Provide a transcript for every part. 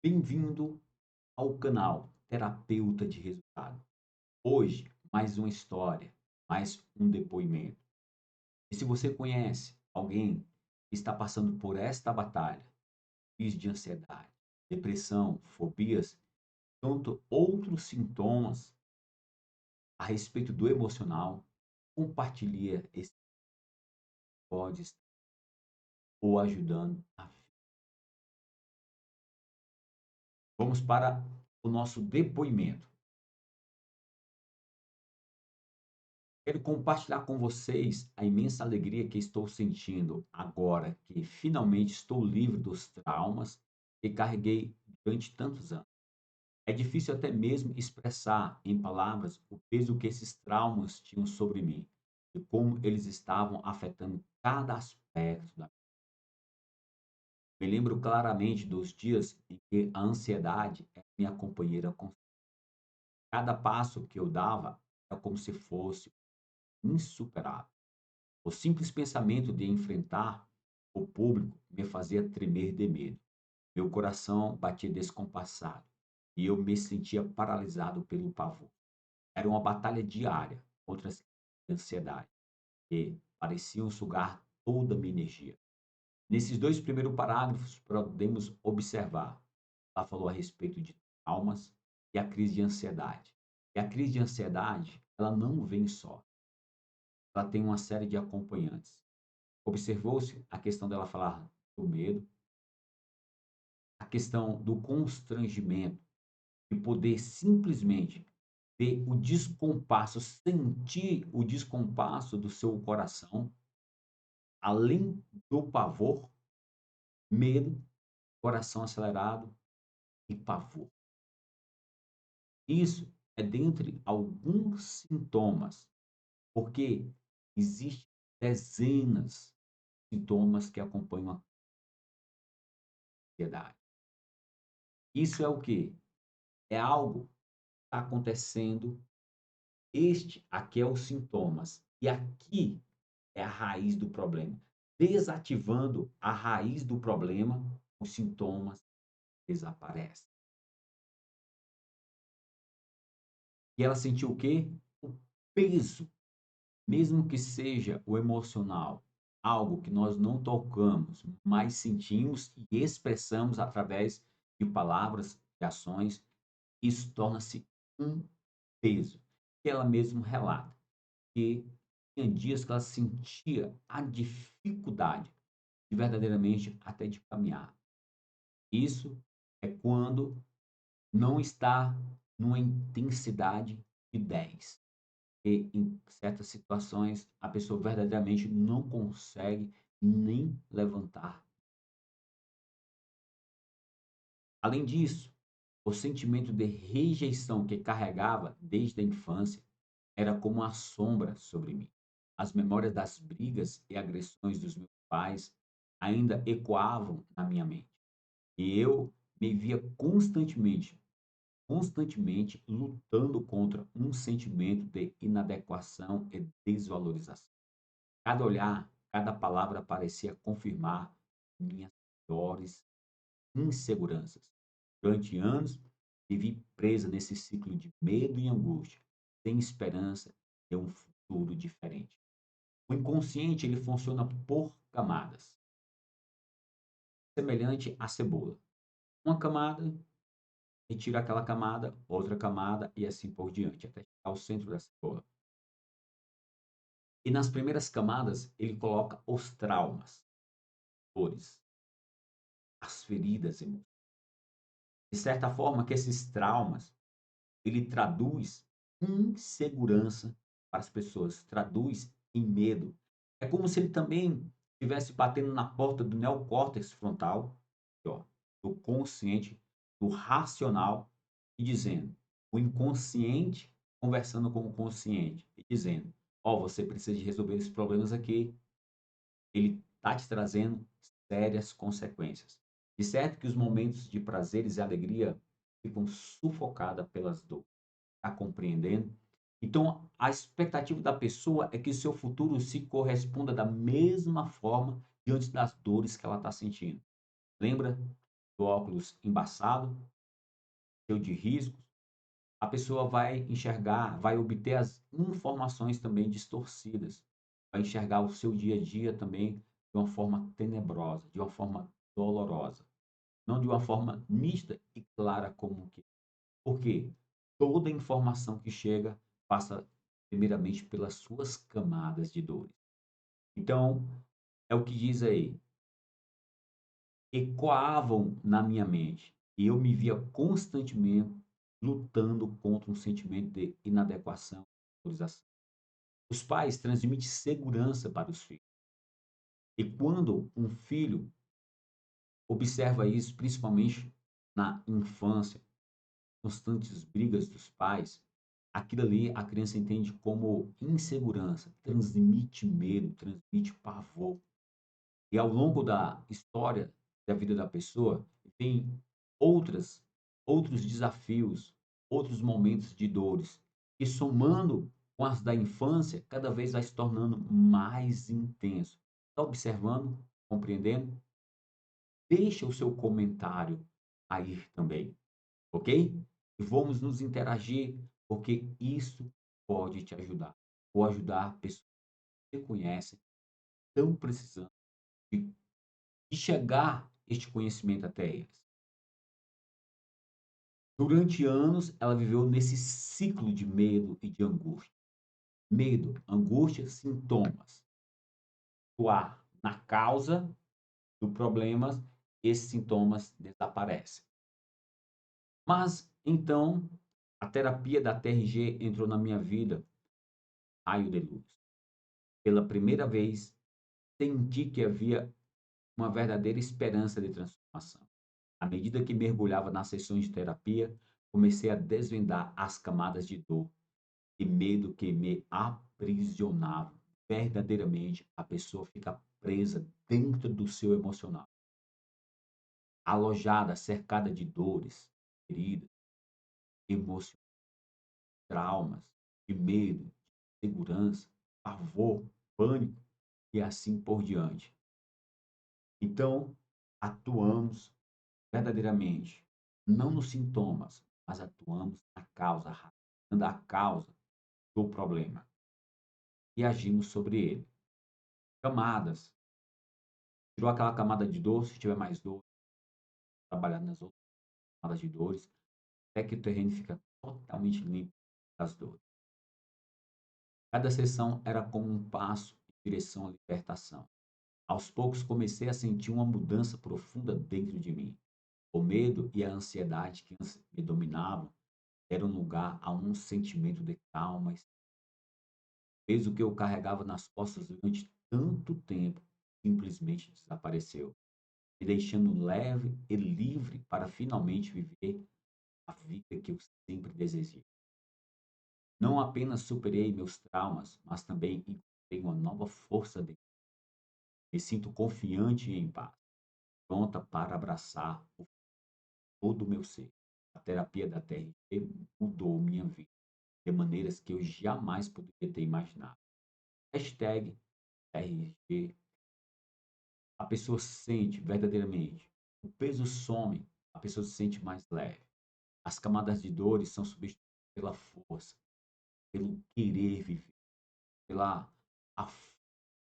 Bem-vindo ao canal Terapeuta de Resultado. Hoje, mais uma história, mais um depoimento. E se você conhece alguém que está passando por esta batalha, crise de ansiedade, depressão, fobias, tanto outros sintomas a respeito do emocional, compartilhe esse pode estar ou ajudando a Vamos para o nosso depoimento. Quero compartilhar com vocês a imensa alegria que estou sentindo agora que finalmente estou livre dos traumas que carreguei durante tantos anos. É difícil até mesmo expressar em palavras o peso que esses traumas tinham sobre mim e como eles estavam afetando cada aspecto da. Me lembro claramente dos dias em que a ansiedade era minha companheira. Cada passo que eu dava era como se fosse insuperável. O simples pensamento de enfrentar o público me fazia tremer de medo. Meu coração batia descompassado e eu me sentia paralisado pelo pavor. Era uma batalha diária contra essa ansiedade que pareciam sugar toda a minha energia. Nesses dois primeiros parágrafos, podemos observar. Ela falou a respeito de traumas e a crise de ansiedade. E a crise de ansiedade, ela não vem só. Ela tem uma série de acompanhantes. Observou-se a questão dela falar do medo, a questão do constrangimento, de poder simplesmente ver o descompasso, sentir o descompasso do seu coração, além do pavor, medo, coração acelerado e pavor. Isso é dentre alguns sintomas, porque existem dezenas de sintomas que acompanham a ansiedade. Isso é o quê? É algo que está acontecendo. Este aqui é os sintomas. E aqui é a raiz do problema. Desativando a raiz do problema, os sintomas desaparecem. E ela sentiu o quê? O peso, mesmo que seja o emocional, algo que nós não tocamos, mas sentimos e expressamos através de palavras, de ações, isso torna-se um peso. Que ela mesma relata que tinha dias que ela sentia a dificuldade de verdadeiramente até de caminhar. Isso é quando não está numa intensidade de 10. E em certas situações a pessoa verdadeiramente não consegue nem levantar. Além disso, o sentimento de rejeição que carregava desde a infância era como uma sombra sobre mim. As memórias das brigas e agressões dos meus pais ainda ecoavam na minha mente. E eu me via constantemente lutando contra um sentimento de inadequação e desvalorização. Cada olhar, cada palavra parecia confirmar minhas piores inseguranças. Durante anos, vivi presa nesse ciclo de medo e angústia, sem esperança de um futuro diferente. O inconsciente ele funciona por camadas, semelhante à cebola. Uma camada, retira aquela camada, outra camada e assim por diante, até chegar ao centro da cebola. E nas primeiras camadas, ele coloca os traumas, dores, as feridas emocionais. De certa forma, que esses traumas, ele traduz insegurança para as pessoas, traduz em medo. É como se ele também estivesse batendo na porta do neocórtex frontal, ó, do consciente, do racional, e dizendo, o inconsciente conversando com o consciente, e dizendo, ó, você precisa de resolver esses problemas aqui, ele está te trazendo sérias consequências. De certo que os momentos de prazeres e alegria ficam sufocados pelas dores. Está compreendendo? Então, a expectativa da pessoa é que o seu futuro se corresponda da mesma forma diante das dores que ela está sentindo. Lembra? do óculos embaçado, cheio de riscos, a pessoa vai enxergar, vai obter as informações também distorcidas, vai enxergar o seu dia a dia também de uma forma tenebrosa, de uma forma dolorosa, não de uma forma nítida e clara como que. Por quê? Toda informação que chega passa primeiramente pelas suas camadas de dores. Então, é o que diz aí, ecoavam na minha mente e eu me via constantemente lutando contra um sentimento de inadequação, valorização. Os pais transmitem segurança para os filhos. E quando um filho observa isso, principalmente na infância, constantes brigas dos pais, aquilo ali a criança entende como insegurança, transmite medo, transmite pavor. E ao longo da história da vida da pessoa, tem outras outros desafios, outros momentos de dores, que somando com as da infância, cada vez vai se tornando mais intenso. Está observando? Compreendendo? Deixa o seu comentário aí também, ok? E vamos nos interagir, porque isso pode te ajudar, ou ajudar pessoas que você conhece, estão precisando de chegar este conhecimento até eles. Durante anos, ela viveu nesse ciclo de medo e de angústia. Medo, angústia, sintomas. Atuar na causa do problema, esses sintomas desaparecem. Mas, então, a terapia da TRG entrou na minha vida, raio de luz. Pela primeira vez, senti que havia uma verdadeira esperança de transformação. À medida que mergulhava nas sessões de terapia, comecei a desvendar as camadas de dor e medo que me aprisionavam. Verdadeiramente, a pessoa fica presa dentro do seu emocional, alojada, cercada de dores, feridas, emoções, traumas, de medo, de insegurança, pavor, pânico e assim por diante. Então, atuamos verdadeiramente, não nos sintomas, mas atuamos na causa, arrastando a causa do problema e agimos sobre ele. Camadas. Tirou aquela camada de dor, se tiver mais dor, trabalhar nas outras camadas de dores, até que o terreno fica totalmente limpo das dores. Cada sessão era como um passo em direção à libertação. Aos poucos comecei a sentir uma mudança profunda dentro de mim. O medo e a ansiedade que antes me dominavam deram lugar a um sentimento de calma. O peso que eu carregava nas costas durante tanto tempo simplesmente desapareceu, me deixando leve e livre para finalmente viver a vida que eu sempre desejei. Não apenas superei meus traumas, mas também encontrei uma nova força de me sinto confiante e em paz, pronta para abraçar todo o meu ser. A terapia da TRG mudou minha vida de maneiras que eu jamais poderia ter imaginado. Hashtag TRG. A pessoa sente verdadeiramente. O peso some, a pessoa se sente mais leve. As camadas de dores são substituídas pela força, pelo querer viver, pela a,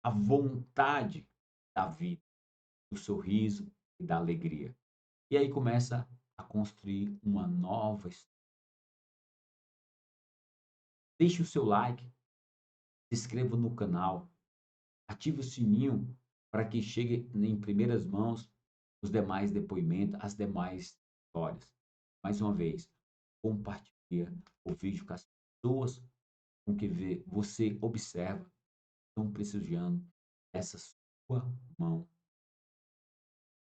a vontade da vida, do sorriso e da alegria. E aí começa a construir uma nova história. Deixe o seu like, se inscreva no canal, ative o sininho para que chegue em primeiras mãos os demais depoimentos, as demais histórias. Mais uma vez, compartilhe o vídeo com as pessoas com que você observa estão precisando dessa sua mão.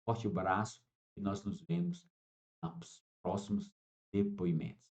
Forte abraço e nós nos vemos nos próximos depoimentos.